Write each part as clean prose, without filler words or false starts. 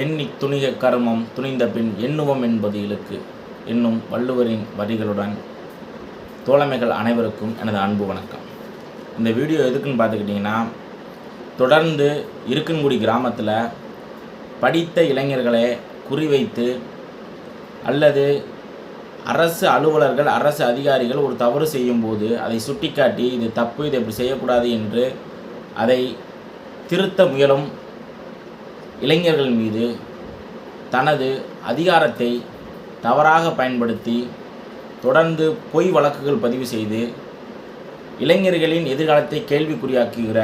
எண்ணித் துணிக கர்மம் துணிந்த பின் எண்ணுவம் என்பது இழுக்கு என்னும் வள்ளுவரின் வரிகளுடன் தோழமைகள் அனைவருக்கும் எனது அன்பு வணக்கம். இந்த வீடியோ எதுக்குன்னு பார்த்துக்கிட்டிங்கன்னா, தொடர்ந்து இருக்கன்குடி கிராமத்தில் படித்த இளைஞர்களை குறிவைத்து அல்லது அரசு அலுவலர்கள் அரசு அதிகாரிகள் ஒரு தவறு செய்யும்போது அதை சுட்டிக்காட்டி இது தப்பு, இதை இப்படி செய்யக்கூடாது என்று அதை திருத்த முயலும் இளைஞர்கள் மீது தனது அதிகாரத்தை தவறாக பயன்படுத்தி தொடர்ந்து பொய் வழக்குகள் பதிவு செய்து இளைஞர்களின் எதிர்காலத்தை கேள்விக்குறியாக்குகிற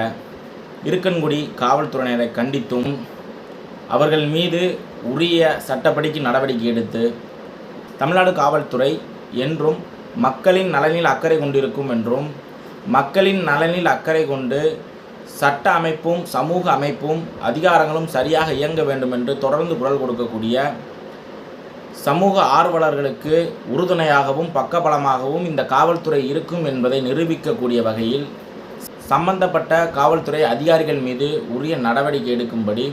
இருக்கன்குடி காவல்துறையினரை கண்டித்தும் அவர்கள் மீது உரிய சட்டப்படிக்கு நடவடிக்கை எடுத்து தமிழ்நாடு காவல்துறை என்றும் மக்களின் நலனில் அக்கறை கொண்டிருக்கும் என்றும் மக்களின் நலனில் அக்கறை கொண்டு சட்ட அமைப்பும் சமூக அமைப்பும் அதிகாரங்களும் சரியாக இயங்க வேண்டும் என்று தொடர்ந்து குரல் கொடுக்கக்கூடிய சமூக ஆர்வலர்களுக்கு உறுதுணையாகவும் பக்கபலமாகவும் இந்த காவல்துறை இருக்கும் என்பதை நிரூபிக்கக்கூடிய வகையில் சம்பந்தப்பட்ட காவல்துறை அதிகாரிகள் மீது உரிய நடவடிக்கை எடுக்கும்படி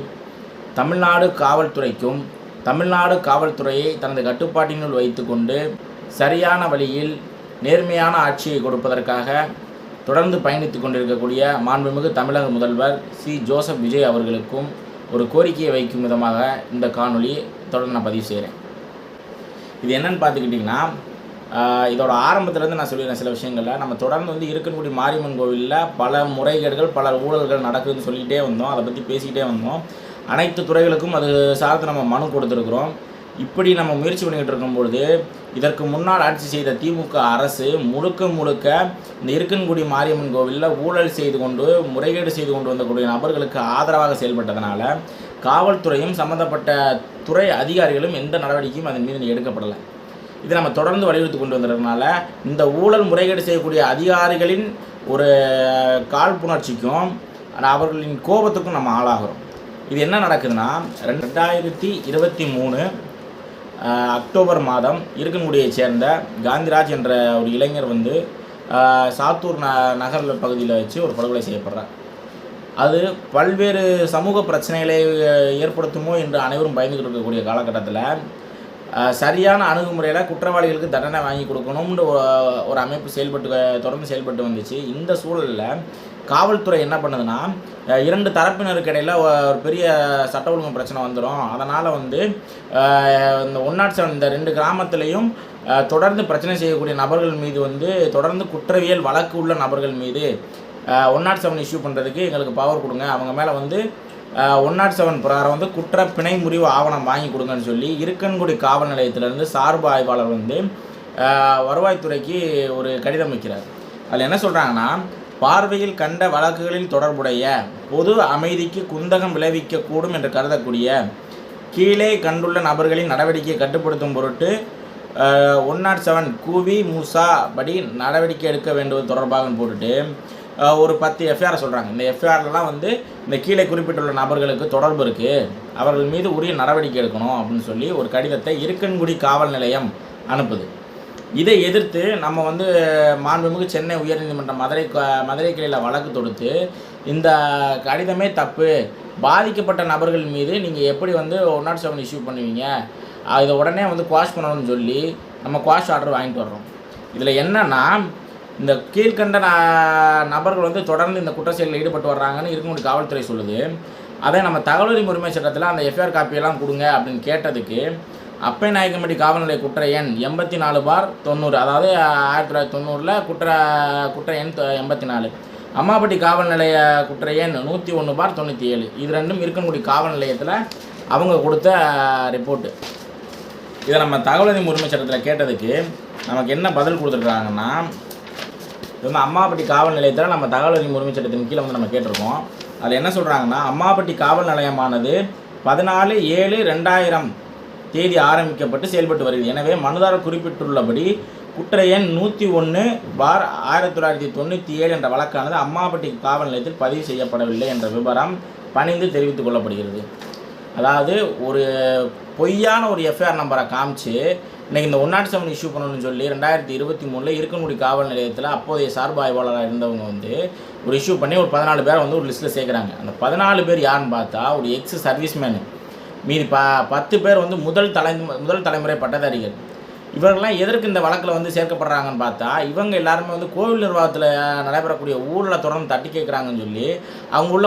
தமிழ்நாடு காவல்துறைக்கும் தமிழ்நாடு காவல்துறையை தனது கட்டுப்பாட்டினுள் வைத்துக்கொண்டு சரியான வழியில் நேர்மையான ஆட்சியை கொடுப்பதற்காக தொடர்ந்து பயணித்து கொண்டிருக்கக்கூடிய மாண்புமிகு தமிழக முதல்வர் சி. ஜோசப் விஜய் அவர்களுக்கும் ஒரு கோரிக்கையை வைக்கும் விதமாக இந்த காணொலியை தொடர்ந்து நான் பதிவு செய்கிறேன். இது என்னென்னு பார்த்துக்கிட்டிங்கன்னா, இதோட ஆரம்பத்துலேருந்து நான் சொல்லிடுறேன். சில விஷயங்களில் நம்ம தொடர்ந்து இருக்கன்குடி மாரியம்மன் கோவிலில் பல முறைகேடுகள் பல ஊழல்கள் நடக்குதுன்னு சொல்லிகிட்டே வந்தோம், அதை பற்றி பேசிக்கிட்டே வந்தோம். அனைத்து துறைகளுக்கும் அது சார்ந்து நம்ம மனு கொடுத்துருக்குறோம். இப்படி நம்ம முயற்சி பண்ணிக்கிட்டு இருக்கும்பொழுது இதற்கு முன்னால் ஆட்சி செய்த திமுக அரசு முழுக்க இந்த இருக்கன்குடி மாரியம்மன் கோவிலில் ஊழல் செய்து கொண்டு முறைகேடு செய்து கொண்டு வந்தக்கூடிய நபர்களுக்கு ஆதரவாக செயல்பட்டதனால காவல்துறையும் சம்மந்தப்பட்ட துறை அதிகாரிகளும் எந்த நடவடிக்கையும் அதன் மீது எடுக்கப்படலை. இது நம்ம தொடர்ந்து வலியுறுத்தி கொண்டு வந்ததுனால இந்த ஊழல் முறைகேடு செய்யக்கூடிய அதிகாரிகளின் ஒரு காழ்ப்புணர்ச்சிக்கும் அவர்களின் கோபத்துக்கும் நம்ம ஆளாகிறோம். இது என்ன நடக்குதுன்னா, 2023 அக்டோபர் மாதம் இருக்கன்குடியை சேர்ந்த காந்திராஜ் என்ற ஒரு இளைஞர் சாத்தூர் நகர் பகுதியில் வச்சு ஒரு படுகொலை செய்யப்படுறார். அது பல்வேறு சமூக பிரச்சனைகளை ஏற்படுத்துமோ என்று அனைவரும் பயந்துக்கிட்டு இருக்கக்கூடிய காலகட்டத்தில் சரியான அணுகுமுறையில் குற்றவாளிகளுக்கு தண்டனை வாங்கி கொடுக்கணும்னு ஒரு அமைப்பு தொடர்ந்து செயல்பட்டு வந்துச்சு. இந்த சூழலில் காவல்துறை என்ன பண்ணுதுன்னா, இரண்டு தரப்பினருக்கு இடையில் ஒரு பெரிய சட்ட ஒழுங்கு பிரச்சனை வந்துடும். அதனால் இந்த 107 இந்த 2 கிராமத்துலேயும் தொடர்ந்து பிரச்சனை செய்யக்கூடிய நபர்கள் மீது தொடர்ந்து குற்றவியல் வழக்கு உள்ள நபர்கள் மீது 107 இஷ்யூ பண்ணுறதுக்கு எங்களுக்கு பவர் கொடுங்க, அவங்க மேலே 107 பிரகாரம் குற்ற பிணை முறிவு ஆவணம் வாங்கி கொடுங்கன்னு சொல்லி இருக்கன்குடி காவல் நிலையத்திலேருந்து சார்பு ஆய்வாளர் வருவாய்த்துறைக்கு ஒரு கடிதம் வைக்கிறார். அதில் என்ன சொல்கிறாங்கன்னா, பார்வையில் கண்ட வழக்குகளில் தொடர்புடைய பொது அமைதிக்கு குந்தகம் விளைவிக்கக்கூடும் என்று கருதக்கூடிய கீழே கண்டுள்ள நபர்களின் நடவடிக்கையை கட்டுப்படுத்தும் பொருட்டு 107 கூவி மூசா படி நடவடிக்கை எடுக்க வேண்டுவது தொடர்பாக போட்டுட்டு ஒரு 10 எஃப்ஐஆர் சொல்கிறாங்க. இந்த எஃப்ஐஆர்லாம் இந்த கீழே குறிப்பிட்டுள்ள நபர்களுக்கு தொடர்பு இருக்குது, அவர்கள் மீது உரிய நடவடிக்கை எடுக்கணும் அப்படின்னு சொல்லி ஒரு கடிதத்தை இருக்கன்குடி காவல் நிலையம் அனுப்புது. இதை எதிர்த்து நம்ம மாண்புமிகு சென்னை உயர்நீதிமன்ற மதுரை கிளையில் வழக்கு தொடுத்து இந்த கடிதமே தப்பு, பாதிக்கப்பட்ட நபர்கள் மீது நீங்கள் எப்படி 107 இஷ்யூ பண்ணுவீங்க, இதை உடனே குவாஷ் பண்ணணும்னு சொல்லி நம்ம குவாஷ் ஆர்டர் வாங்கிட்டு வர்றோம். இதில் என்னென்னா, இந்த கீழ்கண்ட நபர்கள் தொடர்ந்து இந்த குற்ற செயலில் ஈடுபட்டு வர்றாங்கன்னு இருக்கக்கூடிய காவல்துறை சொல்லுது. அதை நம்ம தகவல் உரிமை சட்டத்தில் அந்த எஃப்ஐஆர் காப்பியெல்லாம் கொடுங்க அப்படின்னு கேட்டதுக்கு அப்பை நாயக்கம்பட்டி காவல் நிலைய குற்ற எண் 84/90, அதாவது 1990 குற்ற எண் 84, அம்மாப்பட்டி காவல் நிலைய குற்ற எண் 101/97, இது ரெண்டும் இருக்கன்குடி காவல் நிலையத்தில் அவங்க கொடுத்த ரிப்போர்ட்டு. இதை நம்ம தகவல் உரிமை சட்டத்தில் கேட்டதுக்கு நமக்கு என்ன பதில் கொடுத்துருக்காங்கன்னா, அம்மாப்பட்டி காவல் நிலையத்தில் நம்ம தகவல் உரிமை சட்டத்தின் கீழே நம்ம கேட்டிருக்கோம். அதில் என்ன சொல்கிறாங்கன்னா, அம்மாப்பட்டி காவல் நிலையமானது 14/7/2000 தேதி ஆரம்பிக்கப்பட்டு செயல்பட்டு வருகிறது. எனவே மனுதாரர் குறிப்பிட்டுள்ளபடி குற்ற எண் 101/1997 என்ற வழக்கானது அம்மாப்பட்டி காவல் நிலையத்தில் பதிவு செய்யப்படவில்லை என்ற விவரம் பணிந்து தெரிவித்துக் கொள்ளப்படுகிறது. அதாவது ஒரு பொய்யான ஒரு எஃப்ஐஆர் நம்பரை காமிச்சு இன்றைக்கி இந்த 107 இஷ்யூ பண்ணணும்னு சொல்லி 2023 இருக்கன்குடி காவல் நிலையத்தில் அப்போதைய சார்பு ஆய்வாளராக இருந்தவங்க ஒரு இஷ்யூ பண்ணி ஒரு 14 பேரை ஒரு லிஸ்ட்டில் சேர்க்குறாங்க. அந்த 14 பேர் யாருன்னு பார்த்தா ஒரு எக்ஸ் சர்வீஸ்மேனு மீதி 10 பேர் வந்து முதல் தலைமுறை பட்டதாரிகள். இவர்கள்லாம் எதற்கு இந்த வழக்கில் வந்து சேர்க்கப்படுறாங்கன்னு பார்த்தா, இவங்க எல்லாருமே வந்து கோவில் நிர்வாகத்தில் நடைபெறக்கூடிய ஊழலை தொடர்ந்து தட்டி கேட்குறாங்கன்னு சொல்லி, அவங்க உள்ள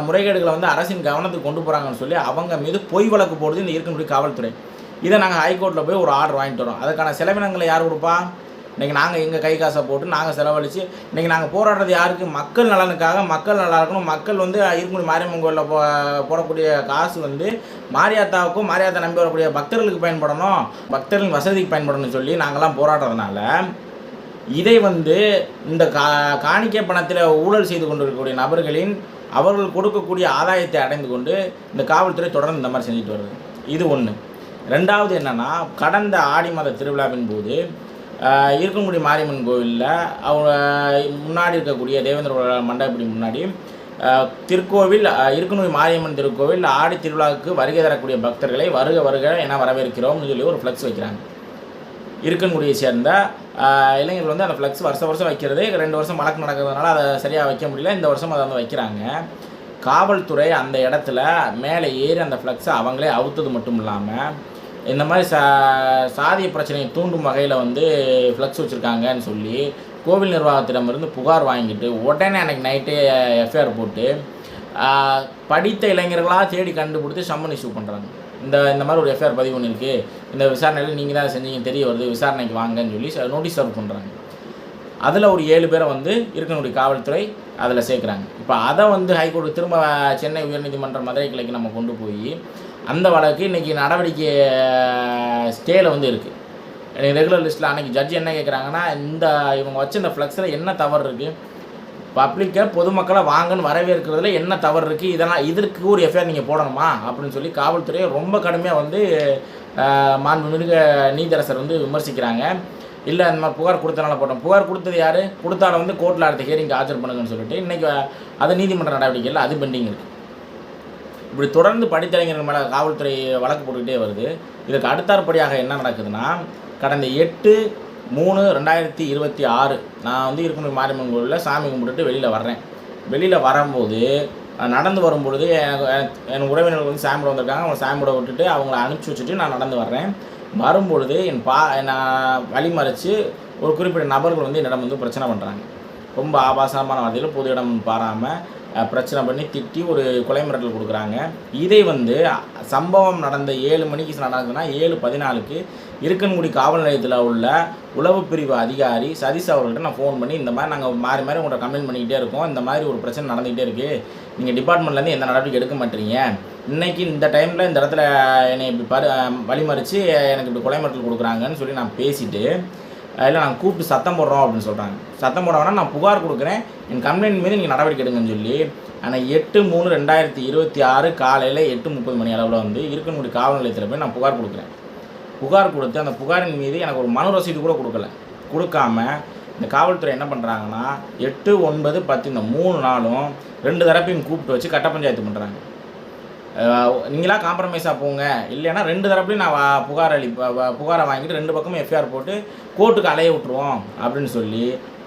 முறைகேடுகளை வந்து அரசின் கவனத்துக்கு கொண்டு போகிறாங்கன்னு சொல்லி அவங்க மீது பொய் வழக்கு போடுறது இந்த இருக்கக்கூடிய காவல்துறை. இதை நாங்கள் ஹைகோர்ட்டில் போய் ஒரு ஆர்டர் வாங்கிட்டு வரோம். அதுக்கான செலவினங்களை யார் கொடுப்பா? இன்றைக்கி நாங்கள் எங்கள் கை காசை போட்டு நாங்கள் செலவழித்து இன்றைக்கி நாங்கள் போராடுறது யாருக்கு? மக்கள் நலனுக்காக. மக்கள் நல்லா இருக்கணும். மக்கள் வந்து இருக்கக்கூடிய மாரியம்மன் கோயிலில் போடக்கூடிய காசு வந்து மாரியாத்தாவுக்கும் மாரியாத்தா நம்பி வரக்கூடிய பக்தர்களுக்கு பயன்படணும், பக்தர்களின் வசதிக்கு பயன்படணும்னு சொல்லி நாங்கள்லாம் போராடுறதுனால, இதை வந்து இந்த காணிக்கை பணத்தில் ஊழல் செய்து கொண்டு இருக்கக்கூடிய நபர்களின் அவர்கள் கொடுக்கக்கூடிய ஆதாயத்தை அடைந்து கொண்டு இந்த காவல்துறை தொடர்ந்து இந்த மாதிரி செஞ்சுட்டு வருது. இது ஒன்று. ரெண்டாவது என்னென்னா, கடந்த ஆடி மாத திருவிழாவின் போது இருக்கங்குடி மாரியம்மன் கோவிலில் அவங்க முன்னாடி இருக்கக்கூடிய தேவேந்திர மண்டபப்படி முன்னாடி திருக்கோவில் இருக்கங்குடி மாரியம்மன் திருக்கோவில் ஆடி திருவிழாவுக்கு வருகை தரக்கூடிய பக்தர்களை வருக வருக என வரவேற்கிறோம்னு சொல்லி ஒரு ஃப்ளெக்ஸ் வைக்கிறாங்க. இருக்கங்குடியை சேர்ந்த இளைஞர்கள் வந்து அந்த ஃப்ளெக்ஸ் வருஷம் வைக்கிறது. 2 வருஷம் வழக்கு நடக்கிறதுனால அதை சரியாக வைக்க முடியல. இந்த வருஷம் அதை வந்து வைக்கிறாங்க. காவல்துறை அந்த இடத்துல மேலே ஏறி அந்த ஃப்ளெக்ஸை அவங்களே அவுத்தது மட்டும் இல்லாமல், இந்த மாதிரி சாதிய பிரச்சனையை தூண்டும் வகையில் வந்து ஃப்ளெக்ஸ் வச்சுருக்காங்கன்னு சொல்லி கோவில் நிர்வாகத்திடமிருந்து புகார் வாங்கிட்டு உடனே அன்றைக்கி நைட்டே எஃப்ஐஆர் போட்டு படித்த இளைஞர்களாக தேடி கண்டுபிடித்து சம்மன் இஷ்யூ பண்ணுறாங்க. இந்த மாதிரி ஒரு எஃப்ஐஆர் பதிவு ஒன்று இருக்குது, இந்த விசாரணையில் நீங்கள் தான் செஞ்சீங்க தெரிய வருது, விசாரணைக்கு வாங்கன்னு சொல்லி நோட்டீஸ் சர்வ் பண்ணுறாங்க. அதில் ஒரு 7 பேரை வந்து இருக்கக்கூடிய காவல்துறை அதில் சேர்க்குறாங்க. இப்போ அதை வந்து ஹைகோர்ட்டு திரும்ப சென்னை உயர்நீதிமன்ற மதுரை கிளைக்கு நம்ம கொண்டு போய் அந்த வழக்கு இன்றைக்கி நடவடிக்கை ஸ்டேயில் வந்து இருக்குது. எனக்கு ரெகுலர் லிஸ்ட்டில் அன்றைக்கி ஜட்ஜி என்ன கேட்குறாங்கன்னா, இவங்க வச்ச இந்த ஃப்ளெக்ஸில் என்ன தவறு இருக்குது, பப்ளிக்கை பொதுமக்களை வாங்கன்னு வரவேற்கிறதுல என்ன தவறு இருக்குது, இதற்கு ஒரு எஃப்ஐஆர் நீங்கள் போடணுமா அப்படின்னு சொல்லி காவல்துறையை ரொம்ப கடுமையாக வந்து மாண்புமிகு நீதியரசர் வந்து விமர்சிக்கிறாங்க. இல்லை இந்த மாதிரி புகார் கொடுத்தனால போட்டோம். புகார் கொடுத்தது யார்? கொடுத்தாலும் வந்து கோர்ட்டில் அடுத்த ஹியரிங்க்கு ஆஜர் பண்ணுங்கன்னு சொல்லிட்டு இன்றைக்கி அது நீதிமன்ற நடவடிக்கையில் அது பெண்டிங் இருக்குது. இப்படி தொடர்ந்து படித்தறிஞர்கள் மேலே காவல்துறை வழக்கு போட்டுக்கிட்டே வருது. இதுக்கு அடுத்தாற்படியாக என்ன நடக்குதுன்னா, கடந்த 8/3/2026 நான் வந்து இருக்கக்கூடிய மாரியம்மன் கோவிலில் சாமி கும்பிட்டுட்டு வெளியில் வரும்போது நடந்து வரும்பொழுது என் உறவினர்கள் வந்து சாமியோட வந்திருக்காங்க. அவங்க சாமியோட விட்டுட்டு அவங்கள அனுப்பிச்சி வச்சுட்டு நான் நடந்து வர்றேன். வரும்பொழுது நான் வழிமறித்து ஒரு குறிப்பிட்ட நபர்கள் வந்து என்னிடம் வந்து பிரச்சனை பண்ணுறாங்க. ரொம்ப ஆபாசமான வகையில் பொது இடம் பாராமல் பிரச்சனை பண்ணி திட்டி ஒரு கொலை மிரட்டல் கொடுக்குறாங்க. இதை வந்து சம்பவம் நடந்த 7 மணிக்கு நடக்குதுன்னா 7:14க்கு இருக்கன்குடி காவல் நிலையத்தில் உள்ள உளவு பிரிவு அதிகாரி சதீஷ் அவர்கள்ட்ட நான் ஃபோன் பண்ணி, இந்த மாதிரி நாங்கள் மாறி உங்கள்கிட்ட கம்ப்ளைண்ட் பண்ணிக்கிட்டே இருக்கோம், இந்த மாதிரி ஒரு பிரச்சனை நடந்துகிட்டே இருக்குது, நீங்கள் டிபார்ட்மெண்ட்லேருந்து எந்த நடவடிக்கை எடுக்க மாட்டீங்க, இன்றைக்கி இந்த டைமில் இந்த இடத்துல என்னை இப்படி வழிமறித்து எனக்கு இப்படி கொலை மிரட்டல் கொடுக்குறாங்கன்னு சொல்லி நான் பேசிவிட்டு, இல்லை நாங்கள் கூப்பிட்டு சத்தம் போடுறோம் அப்படின்னு சொல்கிறாங்க. சத்தம் போட வேணால் நான் புகார் கொடுக்குறேன், என் கம்ப்ளைண்ட் மீது நீங்கள் நடவடிக்கை எடுங்கன்னு சொல்லி ஆனால் 8/3/2026 காலையில் 8:30 மணி அளவில் வந்து இருக்கன்குடி காவல் நிலையத்தில் போய் நான் புகார் கொடுக்குறேன். புகார் கொடுத்து அந்த புகாரின் மீது எனக்கு ஒரு மனு ரசீது கூட கொடுக்காம இந்த காவல்துறை என்ன பண்ணுறாங்கன்னா 8, 9, 10 இந்த 3 நாளும் 2 தரப்பையும் கூப்பிட்டு வச்சு கட்ட பஞ்சாயத்து பண்ணுறாங்க. நீங்களா காம்ப்ரமைஸாக போங்க, இல்லைன்னா 2 தரப்புலையும் நான் புகாரை வாங்கிட்டு 2 பக்கமும் எஃப்ஐஆர் போட்டு கோர்ட்டுக்கு அலைய விட்டுருவோம் அப்படின்னு சொல்லி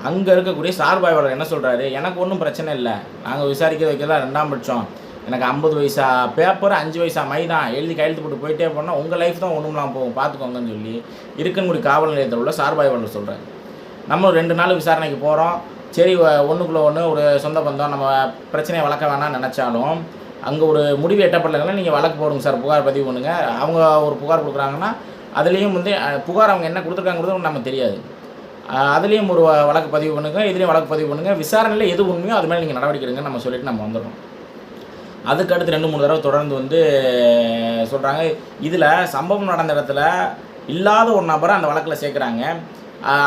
அங்கே இருக்கக்கூடிய சார்பாய்வாளர் என்ன சொல்கிறாரு, எனக்கு ஒன்றும் பிரச்சனை இல்லை, நாங்கள் விசாரிக்க வைக்கிறதா 2ஆம் பட்சம், எனக்கு 50 வயசா பேப்பர் 5 வயசா மைதான் எழுதி கையெழுத்து போட்டு போயிட்டே போனால் உங்கள் லைஃப் தான் ஒன்றும்லாம் போகும், பார்த்துக்கோங்கன்னு சொல்லி இருக்கன்குடி காவல் நிலையத்தில் உள்ள சார்பாய்வாளர் சொல்கிறாங்க. நம்ம 2 நாள் விசாரணைக்கு போகிறோம், சரி ஒன்றுக்குள்ளே ஒன்று ஒரு சொந்த பந்தம் நம்ம பிரச்சனையை வளர்க்க வேணாம்னு நினச்சாலும் அங்கே ஒரு முடிவு எட்டப்படலைங்கன்னா நீங்கள் வழக்கு போடுங்க சார், புகார் பதிவு பண்ணுங்க. அவங்க ஒரு புகார் கொடுக்குறாங்கன்னா அதுலேயும் வந்து புகார் அவங்க என்ன கொடுத்துருக்காங்கிறது நமக்கு தெரியாது, அதுலேயும் ஒரு வழக்கு பதிவு பண்ணுங்கள், இதுலேயும் வழக்கு பதிவு பண்ணுங்கள், விசாரணையில் எது உண்மையோ அது மேலே நீங்கள் நடவடிக்கை எடுங்க நம்ம சொல்லிட்டு நம்ம வந்துடுறோம். அதுக்கடுத்து 2-3 தடவை தொடர்ந்து வந்து சொல்கிறாங்க. இதில் சம்பவம் நடந்த இடத்துல இல்லாத ஒரு நபரை அந்த வழக்கில் சேர்க்குறாங்க.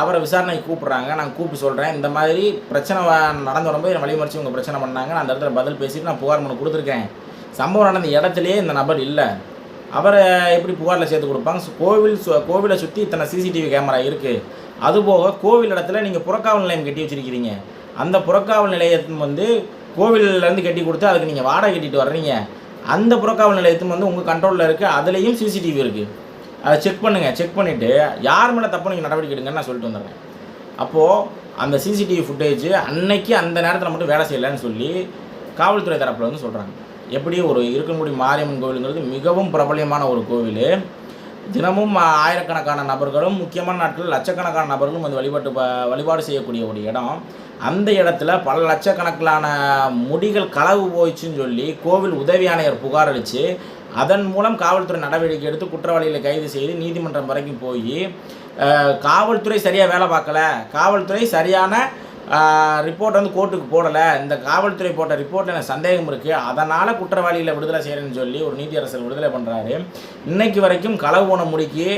அவரை விசாரணைக்கு கூப்பிட்றாங்க. நான் கூப்பிட்டு சொல்கிறேன், இந்த மாதிரி பிரச்சனை நடந்து வரும்போது என் வழிமறிச்சு இவங்க பிரச்சனை பண்ணாங்க, நான் அந்த இடத்துல பதில் பேசிட்டு நான் புகார் மனு கொடுத்துருக்கேன். சம்பவம் நடந்த இடத்துலையே இந்த நபர் இல்லை, அவரை எப்படி புகாரில் சேர்த்து கொடுப்பாங்க? கோவிலை சுற்றி இத்தனை சிசிடிவி கேமரா இருக்குது, அதுபோக கோவில் இடத்துல நீங்கள் புறக்காவல் நிலையம் கட்டி வச்சுருக்கிறீங்க, அந்த புறக்காவல் நிலையத்தும் வந்து கோவிலேருந்து கட்டி கொடுத்து அதுக்கு நீங்கள் வாடகை கட்டிட்டு வர்றீங்க, அந்த புறக்காவல் நிலையத்தும் வந்து உங்கள் கண்ட்ரோலில் இருக்குது, அதுலேயும் சிசிடிவி இருக்குது, அதை செக் பண்ணுங்கள், செக் பண்ணிவிட்டு யார் மேலே தப்பு நீங்கள் நடவடிக்கை எடுங்கன்னு நான் சொல்லிட்டு வந்துடுறேன். அப்போது அந்த சிசிடிவி ஃபுட்டேஜ் அன்னைக்கு அந்த நேரத்தில் மட்டும் வேலை செய்யலைன்னு சொல்லி காவல்துறை தரப்பில் வந்து சொல்கிறாங்க. எப்படி ஒரு இருக்கன்குடி மாரியம்மன் கோவிலுங்கிறது மிகவும் பிரபலியமான ஒரு கோவில். தினமும் ஆயிரக்கணக்கான நபர்களும், முக்கியமான நாட்களில் லட்சக்கணக்கான நபர்களும் வந்து வழிபாடு செய்யக்கூடிய ஒரு இடம். அந்த இடத்துல பல லட்சக்கணக்கிலான முடிகள் களவு போயிடுச்சுன்னு சொல்லி கோவில் உதவி ஆணையர் புகார் அளித்து, அதன் மூலம் காவல்துறை நடவடிக்கை எடுத்து குற்றவாளிகளை கைது செய்து நீதிமன்றம் வரைக்கும் போய், காவல்துறை சரியாக வேலை பார்க்கல, காவல்துறை சரியான ரிப்போர்ட் வந்து கோர்ட்டுக்கு போடலை, இந்த காவல்துறை போட்ட ரிப்போர்ட்டில் எனக்கு சந்தேகம் இருக்குது, அதனால் குற்றவாளிகளை விடுதலை செய்கிறேன்னு சொல்லி ஒரு நீதியரசர் விடுதலை பண்ணுறாரு. இன்றைக்கு வரைக்கும் களவு போன முடிக்கு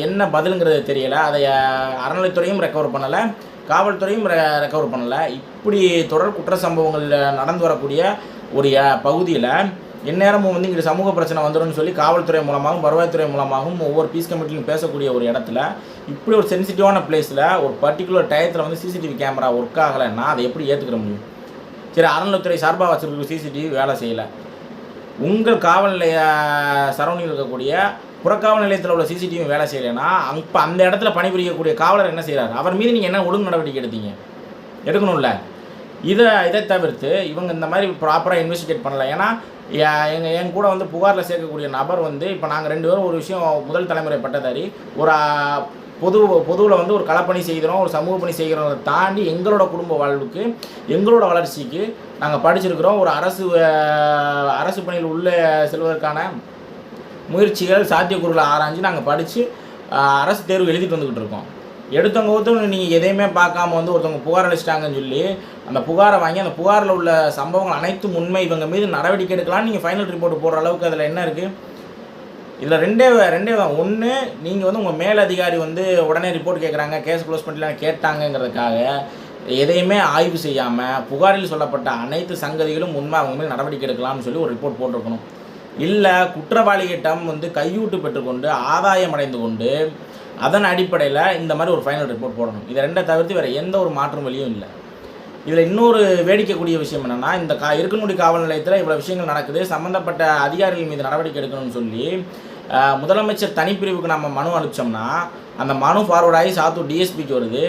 என்ன பதிலுங்கிறது தெரியலை. அதை அறநிலைத்துறையும் ரெக்கவர் பண்ணலை, காவல்துறையும் ரெக்கவர் பண்ணலை. இப்படி தொடர் குற்ற சம்பவங்கள் நடந்து வரக்கூடிய ஒரு பகுதியில் எந்நேரமும் வந்து இங்கே சமூக பிரச்சனை வந்துடும் சொல்லி காவல்துறை மூலமாகவும் வருவாய்த்துறை மூலமாகவும் ஒவ்வொரு பீஸ் கமிட்டிலும் பேசக்கூடிய ஒரு இடத்துல, இப்படி ஒரு சென்சிட்டிவான பிளேஸில் ஒரு பர்டிகுலர் டயத்தில் வந்து சிசிடிவி கேமரா ஒர்க் ஆகலைன்னா அதை எப்படி ஏற்றுக்கிற முடியும்? சரி, அறநிலைத்துறை சார்பாக வச்சுருக்க சிசிடிவி வேலை செய்யலை, உங்கள் காவல் நிலைய சரௌண்டிங் இருக்கக்கூடிய புறக்காவல் நிலையத்தில் உள்ள சிசிடிவி வேலை செய்யலைன்னா அப்போ அந்த இடத்துல பணிபுரியக்கூடிய காவலர் என்ன செய்கிறார்? அவர் மீது நீங்கள் என்ன ஒழுங்கு நடவடிக்கை எடுத்தீங்க? எடுக்கணும்ல. இதை தவிர்த்து இவங்க இந்த மாதிரி ப்ராப்பராக இன்வெஸ்டிகேட் பண்ணலை. ஏன்னா என் கூட வந்து புகாரில் சேர்க்கக்கூடிய நபர் வந்து, இப்போ நாங்கள் 2 பேரும் ஒரு விஷயம், முதல் தலைமுறை பட்டதாரி, ஒரு பொதுவில் வந்து ஒரு களப்பணி செய்கிறோம், ஒரு சமூக பணி செய்கிறோம் தாண்டி எங்களோட குடும்ப வாழ்வுக்கு, எங்களோட வளர்ச்சிக்கு நாங்கள் படிச்சிருக்கிறோம். ஒரு அரசு பணியில் உள்ளே செல்வதற்கான முயற்சிகள் சாத்தியக்கூறுகளை ஆராய்ஞ்சு நாங்கள் படித்து அரசு தேர்வு எழுதிட்டு வந்துக்கிட்டு இருக்கோம். எடுத்தவங்க ஒருத்தவங்க நீங்கள் எதையுமே பார்க்காம வந்து ஒருத்தவங்க புகார் அளிச்சிட்டாங்கன்னு சொல்லி அந்த புகாரை வாங்கி அந்த புகாரில் உள்ள சம்பவங்கள் அனைத்தும் உண்மை, இவங்க மீது நடவடிக்கை எடுக்கலாம்னு நீங்கள் ஃபைனல் ரிப்போர்ட் போடுற அளவுக்கு அதில் என்ன இருக்குது? இதில் ரெண்டே தான். ஒன்று, நீங்கள் வந்து உங்கள் மேலதிகாரி வந்து உடனே ரிப்போர்ட் கேட்குறாங்க, கேஸ் க்ளோஸ் பண்ணலாம் கேட்டாங்கங்கிறதுக்காக எதையுமே ஆய்வு செய்யாமல் புகாரில் சொல்லப்பட்ட அனைத்து சங்கதிகளும் உண்மை, அவங்க மீது நடவடிக்கை எடுக்கலாம்னு சொல்லி ஒரு ரிப்போர்ட் போட்டிருக்கணும். இல்லை, குற்றவாளிகிட்டம் வந்து கையூட்டு பெற்றுக்கொண்டு ஆதாயம் அடைந்து கொண்டு அதன் அடிப்படையில் இந்த மாதிரி ஒரு ஃபைனல் ரிப்போர்ட் போடணும். இதை ரெண்டை தவிர்த்து வேறு எந்த ஒரு மாற்றம் வழியும் இல்லை. இதில் இன்னொரு வேடிக்கைக்கூடிய விஷயம் என்னென்னா, இந்த இருக்கன்குடி காவல் நிலையத்தில் இவ்வளோ விஷயங்கள் நடக்குது, சம்மந்தப்பட்ட அதிகாரிகள் மீது நடவடிக்கை எடுக்கணும்னு சொல்லி முதலமைச்சர் தனிப்பிரிவுக்கு நம்ம மனு அனுப்பிச்சோம்னா அந்த மனு ஃபார்வர்ட் ஆகி சாத்தூர் டிஎஸ்பிக்கு வருது.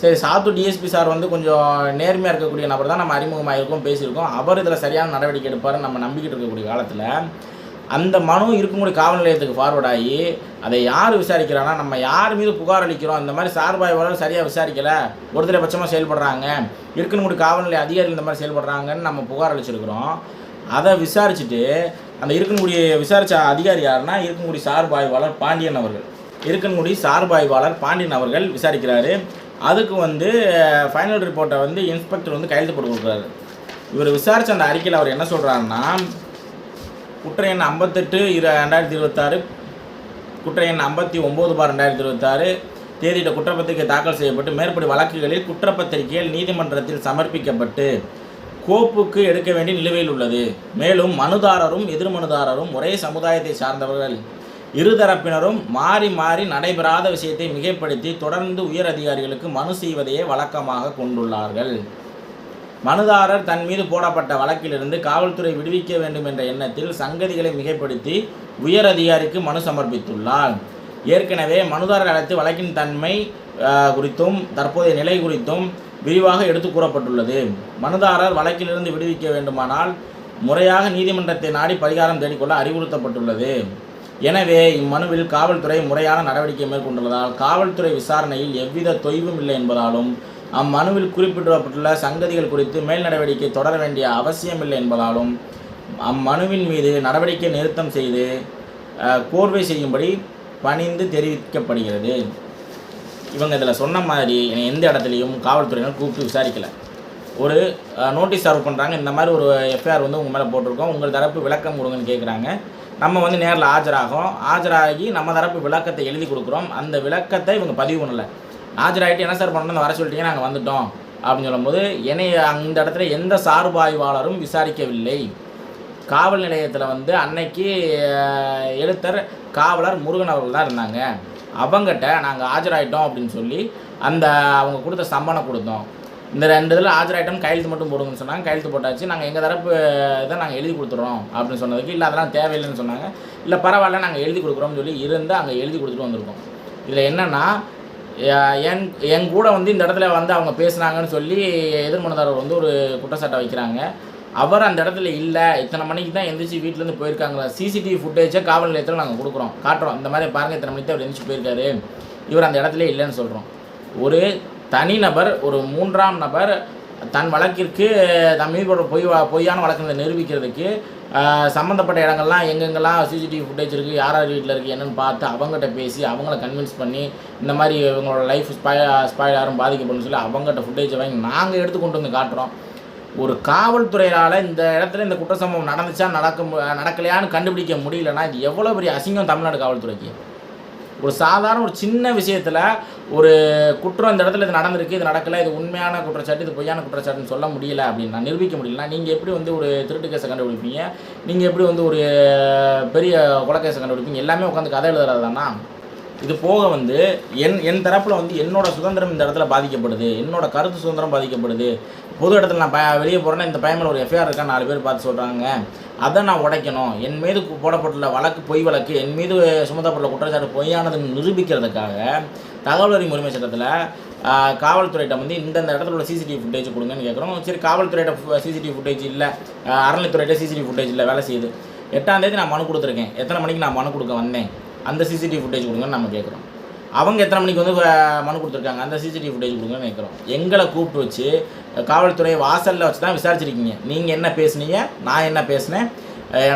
சரி, சாத்தூர் டிஎஸ்பி சார் வந்து கொஞ்சம் நேர்மையாக இருக்கக்கூடிய நபர் தான், நம்ம அறிமுகமாகிருக்கோம், பேசியிருக்கோம், அவர் இதில் சரியான நடவடிக்கை எடுப்பார்னு நம்ம நம்பிக்கிட்டு இருக்கக்கூடிய காலத்தில் அந்த மனு இருக்கக்கூடிய காவல் நிலையத்துக்கு ஃபார்வர்ட் ஆகி அதை யார் விசாரிக்கிறான்னா, நம்ம யார் மீது புகார் அளிக்கிறோம், இந்த மாதிரி சார்பாய்வாளர் சரியாக விசாரிக்கலை, ஒருத்தரை பட்சமாக செயல்படுறாங்க, இருக்கக்கூடிய காவல் நிலைய அதிகாரிகள் இந்த மாதிரி செயல்படுறாங்கன்னு நம்ம புகார் அளிச்சிருக்கிறோம். அதை விசாரிச்சுட்டு அந்த இருக்கக்கூடிய விசாரித்த அதிகாரி யாருன்னா இருக்கக்கூடிய சார்பாய்வாளர் பாண்டியன் அவர்கள், இருக்கன்குடி சார்பாய்வாளர் பாண்டியன் அவர்கள் விசாரிக்கிறாரு. அதுக்கு வந்து ஃபைனல் ரிப்போர்ட்டை வந்து இன்ஸ்பெக்டர் வந்து கையெழுத்து போட்டு கொடுக்குறாரு. இவர் விசாரித்த அந்த அறிக்கையில் அவர் என்ன சொல்கிறாருன்னா, குற்ற எண் 58/2026, குற்ற எண் 59/2026 தேதியிட்ட குற்றப்பத்திரிகை தாக்கல் செய்யப்பட்டு மேற்படி வழக்குகளில் குற்றப்பத்திரிகைகள் நீதிமன்றத்தில் சமர்ப்பிக்கப்பட்டு கோப்புக்கு எடுக்க வேண்டிய நிலுவையில் உள்ளது. மேலும் மனுதாரரும் எதிர்மனுதாரரும் ஒரே சமுதாயத்தை சார்ந்தவர்கள், இருதரப்பினரும் மாறி மாறி நடைபெறாத விஷயத்தை மிகைப்படுத்தி தொடர்ந்து உயர் அதிகாரிகளுக்கு மனு செய்வதையே வழக்கமாக கொண்டுள்ளார்கள். மனுதாரர் தன் மீது போடப்பட்ட வழக்கிலிருந்து காவல்துறை விடுவிக்க வேண்டும் என்ற எண்ணத்தில் சங்கதிகளை மிகைப்படுத்தி உயர் அதிகாரிக்கு மனு சமர்ப்பித்துள்ளார். ஏற்கனவே மனுதாரர் அழைத்து வழக்கின் தன்மை குறித்தும் தற்போதைய நிலை குறித்தும் விரிவாக எடுத்து கூறப்பட்டுள்ளது. மனுதாரர் வழக்கிலிருந்து விடுவிக்க வேண்டுமானால் முறையாக நீதிமன்றத்தை நாடி பரிகாரம் தேடிக்கொள்ள அறிவுறுத்தப்பட்டுள்ளது. எனவே இம்மனுவில் காவல்துறை முறையான நடவடிக்கை மேற்கொண்டுள்ளதால் காவல்துறை விசாரணையில் எவ்வித தொய்வும் இல்லை என்பதாலும் அம்மனுவில் குறிப்பிடப்பட்டுள்ள சங்கதிகள் குறித்து மேல் நடவடிக்கை தொடர வேண்டிய அவசியமில்லை என்பதாலும் அம்மனுவின் மீது நடவடிக்கை நிறுத்தம் செய்து கோர்வை செய்யும்படி பணிந்து தெரிவிக்கப்படுகிறது. இவங்க இதில் சொன்ன மாதிரி எந்த இடத்துலையும் காவல்துறையினர் கூப்பிட்டு விசாரிக்கலை. ஒரு நோட்டீஸ் சர்வ் பண்ணுறாங்க, இந்த மாதிரி ஒரு எஃப்ஐஆர் வந்து உங்கள் மேலே போட்டிருக்கோம், உங்கள் தரப்பு விளக்கம் கொடுங்கன்னு கேட்குறாங்க. நம்ம வந்து நேரில் ஆஜராகி நம்ம தரப்பு விளக்கத்தை எழுதி கொடுக்குறோம். அந்த விளக்கத்தை இவங்க பதிவு பண்ணலை. ஆஜராகிட்டு என்ன சார் பண்ணணும், வர சொல்லிட்டீங்க, நாங்கள் வந்துட்டோம் அப்படின்னு சொல்லும்போது என்னை அந்த இடத்துல எந்த சார்பாய்வாளரும் விசாரிக்கவில்லை. காவல் நிலையத்தில் வந்து அன்னைக்கு எழுத்தர் காவலர் முருகன் அவர்கள் தான் இருந்தாங்க. அவங்ககிட்ட நாங்கள் ஆஜராகிட்டோம் அப்படின்னு சொல்லி அவங்க கொடுத்த சம்பளம் கொடுத்தோம். இந்த 2 இதில் ஆஜராகிட்டோம், கையெழுத்து மட்டும் போடுங்கன்னு சொன்னாங்க. கையெழுத்து போட்டாச்சு. நாங்கள் எங்கள் தரப்பு இதை நாங்கள் எழுதி கொடுத்துட்றோம் அப்படின்னு சொன்னதுக்கு, இல்லை அதெல்லாம் தேவையில்லைன்னு சொன்னாங்க. இல்லை பரவாயில்ல, நாங்கள் எழுதி கொடுக்குறோம்னு சொல்லி இருந்து அங்கே எழுதி கொடுத்துட்டு வந்திருக்கோம். இதில் என்னென்னா, என் கூட வந்து இந்த இடத்துல வந்து அவங்க பேசுனாங்கன்னு சொல்லி எதிர்மனதாரர் வந்து ஒரு குற்றச்சாட்டை வைக்கிறாங்க. அவர் அந்த இடத்துல இல்லை, இத்தனை மணிக்கு தான் எந்திரிச்சு வீட்டிலேருந்து போயிருக்காங்களா, சிசிடிவி ஃபுட்டேஜை காவல் நிலையத்தில் நாங்கள் கொடுக்குறோம், காட்டுறோம், இந்த மாதிரி பாருங்கள் இத்தனை மணிக்கு தான் அவர் எந்திரிச்சு போயிருக்காரு, இவர் அந்த இடத்துல இல்லைன்னு சொல்கிறோம். ஒரு தனிநபர், ஒரு 3ஆம் நபர் தன் வழக்கிற்கு தன் மீது பொய்யான வழக்கங்களை நிரூபிக்கிறதுக்கு சம்மந்தப்பட்ட இடங்கள்லாம் எங்கெங்கெல்லாம் சிசிடிவி ஃபுட்டேஜ் இருக்குது, யார் யார் வீட்டில் இருக்குது என்னென்னு பார்த்து அவங்ககிட்ட பேசி அவங்கள கன்வின்ஸ் பண்ணி இந்த மாதிரி இவங்களோட லைஃப் ஸ்பாயில் யாரும் பாதிக்கப்படும் சொல்லி அவங்ககிட்ட ஃபுட்டேஜை வாங்கி நாங்கள் எடுத்து கொண்டு வந்து காட்டுறோம். ஒரு காவல்துறையால் இந்த இடத்துல இந்த குற்ற சம்பவம் நடந்துச்சா நடக்கலையான்னு கண்டுபிடிக்க முடியலன்னா இது எவ்வளோ பெரிய அசிங்கம் தமிழ்நாடு காவல்துறைக்கு. ஒரு சாதாரண ஒரு சின்ன விஷயத்தில் ஒரு குற்றம் இந்த இடத்துல இது நடந்திருக்கு, இது நடக்கலை, இது உண்மையான குற்றச்சாட்டு, இது பொய்யான குற்றச்சாட்டுன்னு சொல்ல முடியல அப்படின்னா, நிரூபிக்க முடியலன்னா நீங்கள் எப்படி வந்து ஒரு திருட்டு கேஸை கண்டுபிடிப்பீங்க, நீங்கள் எப்படி வந்து ஒரு பெரிய கொலைக்கேஸை கண்டுபிடிப்பீங்க? எல்லாமே உட்காந்து கதை எழுதுறதுதானா? இது போக வந்து என் தரப்பில் வந்து என்னோட சுதந்திரம் இந்த இடத்துல பாதிக்கப்படுது, என்னோட கருத்து சுதந்திரம் பாதிக்கப்படுது. பொது இடத்துல நான் வெளியே போகிறேன்னா இந்த பையன் ஒரு எஃப்ஐஆர் இருக்கா 4 பேர் பார்த்து சொல்கிறாங்க, அதை நான் உடைக்கணும், என் மீது போடப்பட்டுள்ள வழக்கு பொய் வழக்கு, என் மீது சுமத்தப்பட்டுள்ள குற்றச்சாட்டு பொய்யானதுன்னு நிரூபிக்கிறதுக்காக தகவல் அறியும் உரிமை சட்டத்தில் காவல்துறையிட்ட வந்து இந்தந்த இடத்துல உள்ள சிசிடிவி ஃபுட்டேஜ் கொடுங்கன்னு கேட்குறோம். சரி, காவல்துறையிட்ட சிசிடிவி ஃபுட்டேஜ் இல்லை, அறநிலைத்துறையிட்ட சிசிடிவி ஃபுட்டேஜ் இல்லை, வேலை செய்யுது. 8ஆம் தேதி நான் மனு கொடுத்துருக்கேன், எத்தனை மணிக்கு நான் மனு கொடுக்க வந்தேன், அந்த சிசிடிவி ஃபுட்டேஜ் கொடுங்கன்னு நம்ம கேட்குறோம். அவங்க எத்தனை மணிக்கு வந்து மனு கொடுத்துருக்காங்க, அந்த சிசிடிவி ஃபுட்டேஜ் கொடுங்கன்னு கேட்குறோம். எங்களை கூப்பிட்டு வச்சு காவல்துறை வாசலில் வச்சு தான் விசாரிச்சிருக்கீங்க. நீங்கள் என்ன பேசுனீங்க, நான் என்ன பேசினேன்,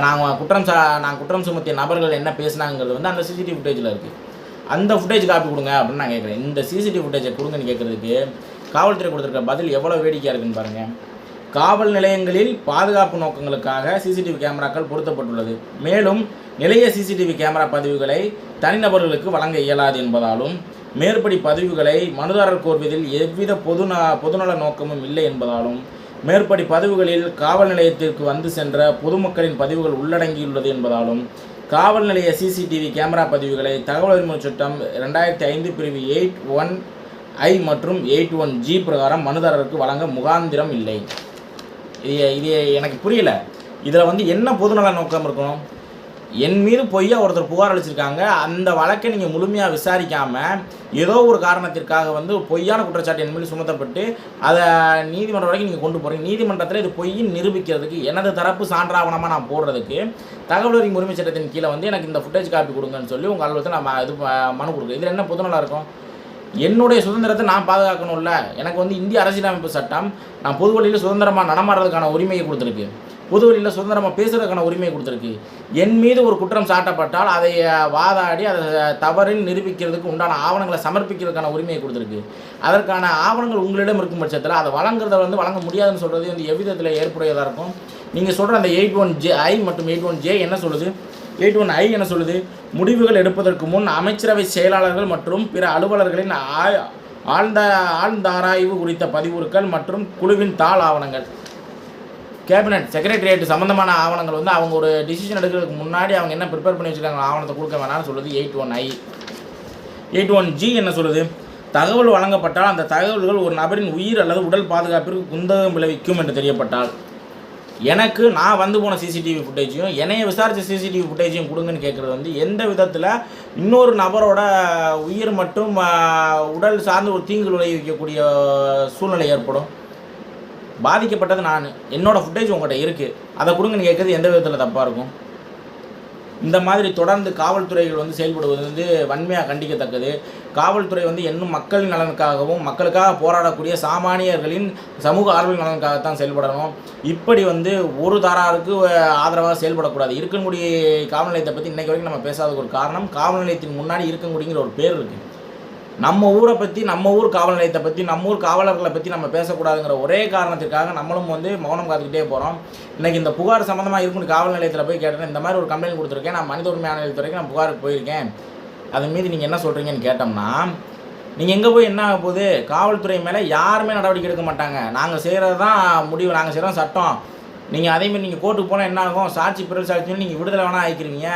நான் குற்றம் சுமத்திய நபர்கள் என்ன பேசினாங்கிறது வந்து அந்த சிசிடிவி ஃபுட்டேஜில் இருக்குது. அந்த ஃபுட்டேஜ் காப்பி கொடுங்க அப்படின்னு நான் கேட்குறேன். இந்த சிசிடிவி ஃபுட்டேஜை கொடுங்கன்னு கேட்குறதுக்கு காவல்துறை கொடுத்துருக்க பதில் எவ்வளோ வேடிக்கையாக இருக்குன்னு பாருங்கள். காவல் நிலையங்களில் பாதுகாப்பு நோக்கங்களுக்காக சிசிடிவி கேமராக்கள் பொருத்தப்பட்டுள்ளது. மேலும் நிலைய சிசிடிவி கேமரா பதிவுகளை தனிநபர்களுக்கு வழங்க இயலாது என்பதாலும், மேற்படி பதிவுகளை மனுதாரர் கோருவதில் எவ்வித பொதுநல நோக்கமும் இல்லை என்பதாலும், மேற்படி பதிவுகளில் காவல் நிலையத்திற்கு வந்து சென்ற பொதுமக்களின் பதிவுகள் உள்ளடங்கியுள்ளது என்பதாலும், காவல் நிலைய சிசிடிவி கேமரா பதிவுகளை தகவல் உரிமை சட்டம் 2005 பிரிவு 81I மற்றும் 81G பிரகாரம் மனுதாரருக்கு வழங்க முகாந்திரம் இல்லை. இது எனக்கு புரியல. இதில் வந்து என்ன பொதுநல நோக்கம் இருக்கணும்? என் மீது பொய்யா ஒருத்தர் புகார் அளிச்சிருக்காங்க, அந்த வழக்கை நீங்கள் முழுமையாக விசாரிக்காமல் ஏதோ ஒரு காரணத்திற்காக வந்து பொய்யான குற்றச்சாட்டு என் மீது சுமத்தப்பட்டு அதை நீதிமன்றம் வரைக்கும் நீங்கள் கொண்டு போகிறீங்க. நீதிமன்றத்தில் இது பொய்ன்னு நிரூபிக்கிறதுக்கு எனது தரப்பு சான்றாவணமாக நான் போடுறதுக்கு தகவல் அறியும் உரிமை சட்டத்தின் கீழே வந்து எனக்கு இந்த ஃபுட்டேஜ் காப்பி கொடுங்கன்னு சொல்லி உங்கள் அலுவலகத்தில் நான் இது மனு கொடுக்குறேன். இதில் என்ன பொதுநலம் இருக்கும்? என்னுடைய சுதந்திரத்தை நான் பாதுகாக்கணும்ல. எனக்கு வந்து இந்திய அரசியலமைப்பு சட்டம் நான் பொது வழியில் சுதந்திரமாக நடமாடுறதுக்கான உரிமையை கொடுத்துருக்கு, பொது வழியில் சுதந்திரமாக பேசுகிறதுக்கான உரிமையை கொடுத்துருக்கு. என் மீது ஒரு குற்றம் சாட்டப்பட்டால் அதை வாதாடி அதை தவறின்னு நிரூபிக்கிறதுக்கு உண்டான ஆவணங்களை சமர்ப்பிக்கிறதுக்கான உரிமையை கொடுத்துருக்கு. அதற்கான ஆவணங்கள் உங்களிடம் இருக்கும் பட்சத்தில் அதை வழங்குறத வந்து வழங்க முடியாதுன்னு சொல்கிறது வந்து எவ்விதத்தில் ஏற்புடையதாக இருக்கும்? நீங்கள் சொல்கிற அந்த 81I மற்றும் 81J என்ன சொல்லுது? 81I என்ன சொல்லுது? முடிவுகள் எடுப்பதற்கு முன் அமைச்சரவை செயலாளர்கள் மற்றும் பிற அலுவலர்களின் ஆழ்ந்தாராய்வு குறித்த பதிவுறுக்கள் மற்றும் குழுவின் தாள் ஆவணங்கள், கேபினட் செக்ரட்டரியேட் சம்மந்தமான ஆவணங்கள் வந்து அவங்க ஒரு டிசிஷன் எடுக்கிறதுக்கு முன்னாடி அவங்க என்ன ப்ரிப்பேர் பண்ணி வச்சுருக்காங்க ஆவணத்தை கொடுக்க வேணாம்னு சொல்லுது 81I. 81G என்ன சொல்லுது? தகவல் வழங்கப்பட்டால் அந்த தகவல்கள் ஒரு நபரின் உயிர் அல்லது உடல் பாதுகாப்பிற்கு குந்தகம் விளைவிக்கும் என்று தெரியப்பட்டால் எனக்கு நான் வந்து போன சிசிடிவி ஃபுட்டேஜையும் என்னைய விசாரித்த சிசிடிவி ஃபுட்டேஜையும் கொடுங்கன்னு கேட்குறது வந்து எந்த விதத்தில் இன்னொரு நபரோட உயிர் மற்றும் உடல் சார்ந்து ஒரு தீங்கு விளைவிக்கக்கூடிய சூழ்நிலை ஏற்படும்? பாதிக்கப்பட்டது நான், என்னோடய ஃபுட்டேஜ் உங்கள்கிட்ட இருக்குது, அதை கொடுங்கன்னு கேட்குறது எந்த விதத்தில் தப்பாக இருக்கும்? இந்த மாதிரி தொடர்ந்து காவல்துறைகள் வந்து செயல்படுவது வந்து வன்மையாக கண்டிக்கத்தக்கது. காவல்துறை வந்து இன்னும் மக்களின் நலனுக்காகவும் மக்களுக்காக போராடக்கூடிய சாமானியர்களின் சமூக ஆர்வல் நலனுக்காகத்தான் செயல்படணும். இப்படி வந்து ஒரு தாராருக்கு ஆதரவாக செயல்படக்கூடாது. இருக்கங்குடி காவல் நிலையத்தை பற்றி இன்றைக்கு வரைக்கும் நம்ம பேசாத ஒரு காரணம், காவல் நிலையத்தின் முன்னாடி இருக்கங்குடிங்கிற ஒரு பேர் இருக்குது. நம்ம ஊரை பற்றி, நம்ம ஊர் காவல் நிலையத்தை பற்றி, நம்ம ஊர் காவலர்களை பற்றி நம்ம பேசக்கூடாதுங்கிற ஒரே காரணத்திற்காக நம்மளும் வந்து மௌனம் காத்துக்கிட்டே போகிறோம். இன்றைக்கி இந்த புகார் சம்மந்தமாக இருக்கணும் காவல் நிலையத்தில் போய் கேட்டேன், இந்த மாதிரி ஒரு கம்ப்ளைண்ட் கொடுத்துருக்கேன், நான் மனித உரிமை ஆணையத்துறைக்கு நான் புகாருக்கு போயிருக்கேன், அது மீது நீங்கள் என்ன சொல்கிறீங்கன்னு கேட்டோம்னா, நீங்கள் எங்கே போய் என்ன ஆக போகுது? காவல்துறை மேலே யாருமே நடவடிக்கை எடுக்க மாட்டாங்க. நாங்கள் செய்கிறது தான் முடிவு, நாங்கள் செய்கிறோம் சட்டம். நீங்கள் அதேமாதிரி நீங்கள் கோர்ட்டுக்கு போனால் என்ன ஆகும்? சாட்சி பிறல் சாட்சின்னு நீங்கள் விடுதலை வேணால் ஆகிக்கிறீங்க.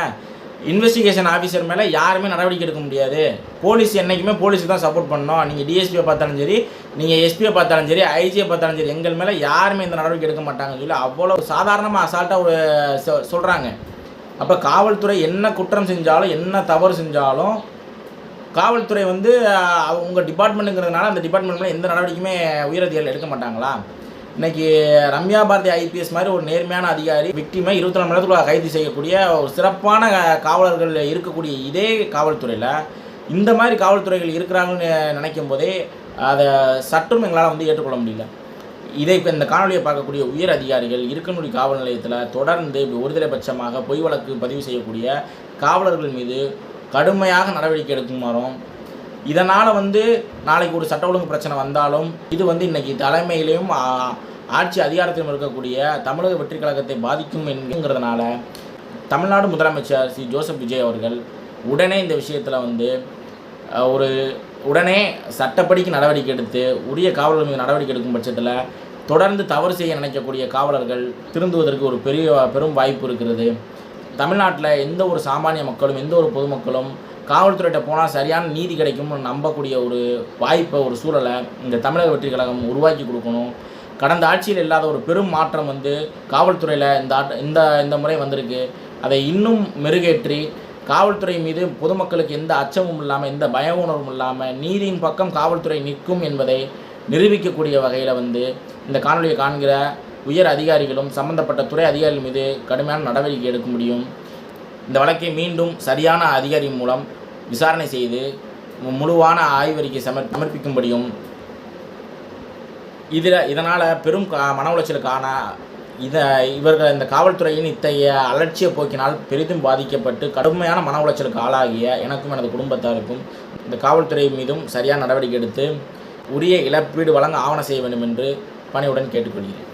இன்வெஸ்டிகேஷன் ஆஃபீஸர் மேலே யாருமே நடவடிக்கை எடுக்க முடியாது. போலீஸ் என்றைக்குமே போலீஸுக்கு தான் சப்போர்ட் பண்ணணும். நீங்கள் டிஎஸ்பியை பார்த்தாலும் சரி, நீங்கள் எஸ்பியை பார்த்தாலும் சரி, ஐஜியை பார்த்தாலும் சரி, எங்கள் மேலே யாருமே இந்த நடவடிக்கை எடுக்க மாட்டாங்கன்னு சொல்லி அவ்வளோ சாதாரணமாக அசால்ட்டாக ஒரு சொல்கிறாங்க. அப்போ காவல்துறை என்ன குற்றம் செஞ்சாலும் என்ன தவறு செஞ்சாலும் காவல்துறை வந்து உங்கள் டிபார்ட்மெண்ட்டுங்கிறதுனால அந்த டிபார்ட்மெண்ட் மேலே எந்த நடவடிக்கையுமே உயரதிகாரிகள் எடுக்க மாட்டாங்களா? இன்றைக்கி ரம்யா பாரதி ஐபிஎஸ் மாதிரி ஒரு நேர்மையான அதிகாரி விக்டிமை 24 மணி நேரத்துக்குள்ள கைது செய்யக்கூடிய ஒரு சிறப்பான காவலர்கள் இருக்கக்கூடிய இதே காவல்துறையில் இந்த மாதிரி காவல்துறைகள் இருக்கிறாங்கன்னு நினைக்கும் போதே அதை சற்றும் எங்களால் வந்து ஏற்றுக்கொள்ள முடியல. இதை இப்போ இந்த காணொலியை பார்க்கக்கூடிய உயர் அதிகாரிகள் இருக்கன்குடி காவல் நிலையத்தில் தொடர்ந்து ஒருதலை பட்சமாக பொய் வழக்கு பதிவு செய்யக்கூடிய காவலர்கள் மீது கடுமையாக நடவடிக்கை எடுக்குமாறும், இதனால் வந்து நாளைக்கு ஒரு சட்ட ஒழுங்கு பிரச்சனை வந்தாலும் இது வந்து இன்றைக்கி தலைமையிலையும் ஆட்சி அதிகாரத்திலும் இருக்கக்கூடிய தமிழக வெற்றி கழகத்தை பாதிக்கும் என்கிறதுனால தமிழ்நாடு முதலமைச்சர் ஸ்ரீ ஜோசப் விஜய் அவர்கள் உடனே இந்த விஷயத்தில் வந்து உடனே சட்டப்படிக்கு நடவடிக்கை எடுத்து உரிய காவலர்கள் மீது நடவடிக்கை எடுக்கும் பட்சத்தில் தொடர்ந்து தவறு செய்ய நினைக்கக்கூடிய காவலர்கள் திருந்துவதற்கு ஒரு பெரும் வாய்ப்பு இருக்கிறது. தமிழ்நாட்டில் எந்த ஒரு சாமானிய மக்களும் எந்த ஒரு பொதுமக்களும் காவல்துறையிட்ட போனால் சரியான நீதி கிடைக்கும்னு நம்பக்கூடிய ஒரு வாய்ப்பை ஒரு சூழலை இந்த தமிழக வெற்றி கழகம் உருவாக்கி கொடுக்கணும். கடந்த ஆட்சியில் இல்லாத ஒரு பெரும் மாற்றம் வந்து காவல்துறையில் இந்த முறை வந்திருக்கு. அதை இன்னும் மெருகேற்றி காவல்துறை மீது பொதுமக்களுக்கு எந்த அச்சமும் இல்லாமல் எந்த பய உணர்வும் இல்லாமல் நீதியின் பக்கம் காவல்துறை நிற்கும் என்பதை நிரூபிக்கக்கூடிய வகையில் வந்து இந்த காணொலியை காண்கிற உயர் அதிகாரிகளும் சம்பந்தப்பட்ட துறை அதிகாரிகள் மீது கடுமையான நடவடிக்கை எடுக்க முடியும். இந்த வழக்கை மீண்டும் சரியான அதிகாரி மூலம் விசாரணை செய்து முழுவான ஆய்வறிக்கை சமர்ப்பிக்கும்படியும் இதனால் பெரும் மன உளைச்சலுக்கான இவர்கள் இந்த காவல்துறையின் இத்தகைய அலட்சிய போக்கினால் பெரிதும் பாதிக்கப்பட்டு கடுமையான மன உளைச்சலுக்கு ஆளாகிய எனக்கும் எனது குடும்பத்தாருக்கும் இந்த காவல்துறை மீதும் சரியான நடவடிக்கை எடுத்து உரிய இழப்பீடு வழங்க ஆவணம் செய்ய வேண்டும் என்று பணியுடன் கேட்டுக்கொள்கிறேன்.